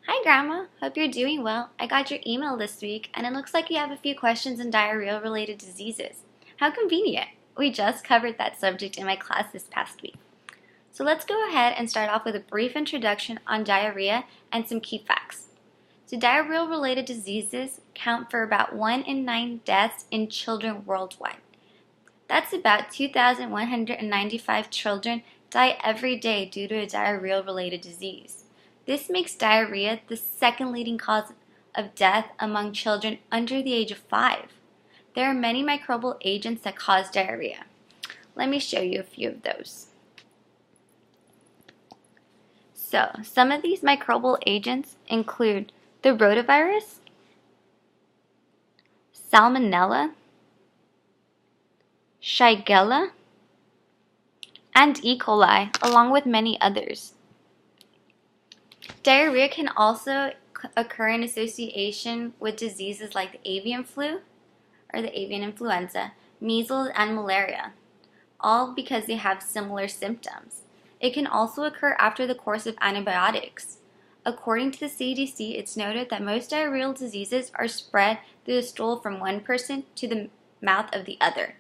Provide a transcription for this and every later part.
Hi Grandma, hope you're doing well. I got your email this week and it looks like you have a few questions on diarrhea-related diseases. How convenient. We just covered that subject in my class this past week. So let's go ahead and start off with a brief introduction on diarrhea and some key facts. So diarrhea-related diseases count for about 1 in 9 deaths in children worldwide. That's about 2,195 children die every day due to a diarrhea-related disease. This makes diarrhea the second leading cause of death among children under the age of 5. There are many microbial agents that cause diarrhea. Let me show you a few of those. So, some of these microbial agents include the rotavirus, salmonella, Shigella, and E. coli, along with many others. Diarrhea can also occur in association with diseases like the avian flu or the avian influenza, measles, and malaria, all because they have similar symptoms. It can also occur after the course of antibiotics. According to the CDC, it's noted that most diarrheal diseases are spread through the stool from one person to the mouth of the other.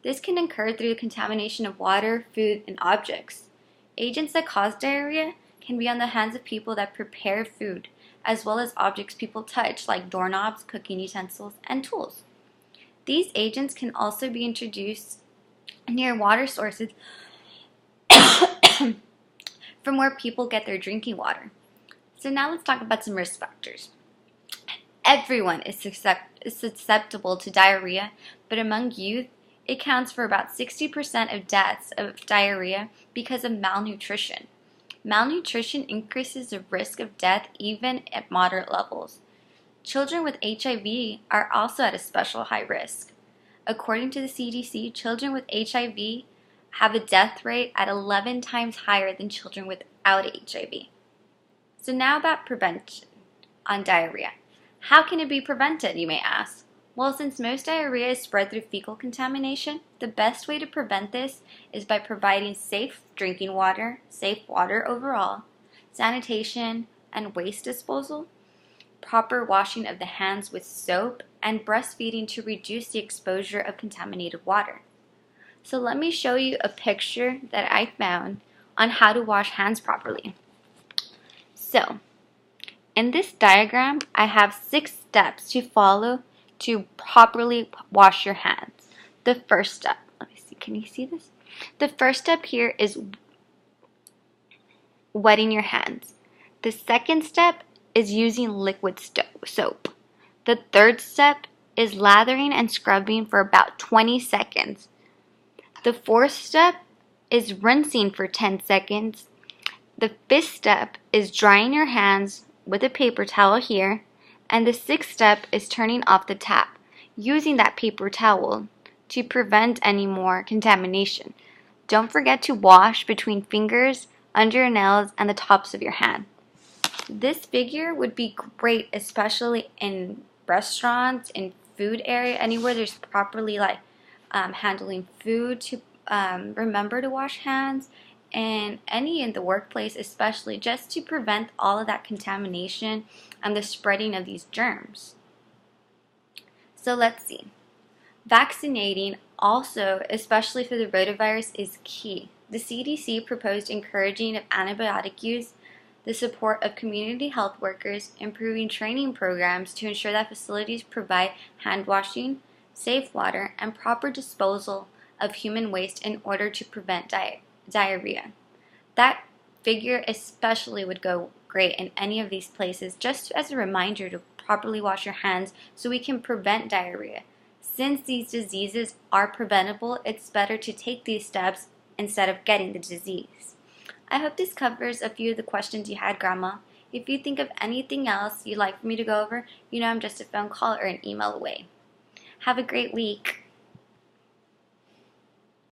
This can occur through the contamination of water, food, and objects. Agents that cause diarrhea can be on the hands of people that prepare food, as well as objects people touch like doorknobs, cooking utensils, and tools. These agents can also be introduced near water sources from where people get their drinking water. So now let's talk about some risk factors. Everyone is susceptible to diarrhea, but among youth, it counts for about 60% of deaths of diarrhea because of malnutrition. Malnutrition increases the risk of death even at moderate levels. Children with HIV are also at a special high risk. According to the CDC, children with HIV have a death rate at 11 times higher than children without HIV. So now about prevention on diarrhea. How can it be prevented, you may ask? Well, since most diarrhea is spread through fecal contamination, the best way to prevent this is by providing safe drinking water, safe water overall, sanitation and waste disposal, proper washing of the hands with soap, and breastfeeding to reduce the exposure of contaminated water. So let me show you a picture that I found on how to wash hands properly. So, in this diagram, I have 6 steps to follow to properly wash your hands. The first step, let me see, can you see this? The first step here is wetting your hands. The second step is using liquid soap. The third step is lathering and scrubbing for about 20 seconds. The fourth step is rinsing for 10 seconds. The fifth step is drying your hands with a paper towel here. And the sixth step is turning off the tap, using that paper towel to prevent any more contamination. Don't forget to wash between fingers, under your nails, and the tops of your hand. This figure would be great, especially in restaurants, in food area, anywhere there's properly handling food to remember to wash hands, and any in the workplace especially, just to prevent all of that contamination and the spreading of these germs. So let's see. Vaccinating also, especially for the rotavirus, is key. The CDC proposed encouraging of antibiotic use, the support of community health workers, improving training programs to ensure that facilities provide hand washing, safe water, and proper disposal of human waste in order to prevent diarrhea. That figure especially would go great in any of these places, just as a reminder to properly wash your hands so we can prevent diarrhea. Since these diseases are preventable, it's better to take these steps instead of getting the disease. I hope this covers a few of the questions you had, Grandma. If you think of anything else you'd like for me to go over, you know I'm just a phone call or an email away. Have a great week.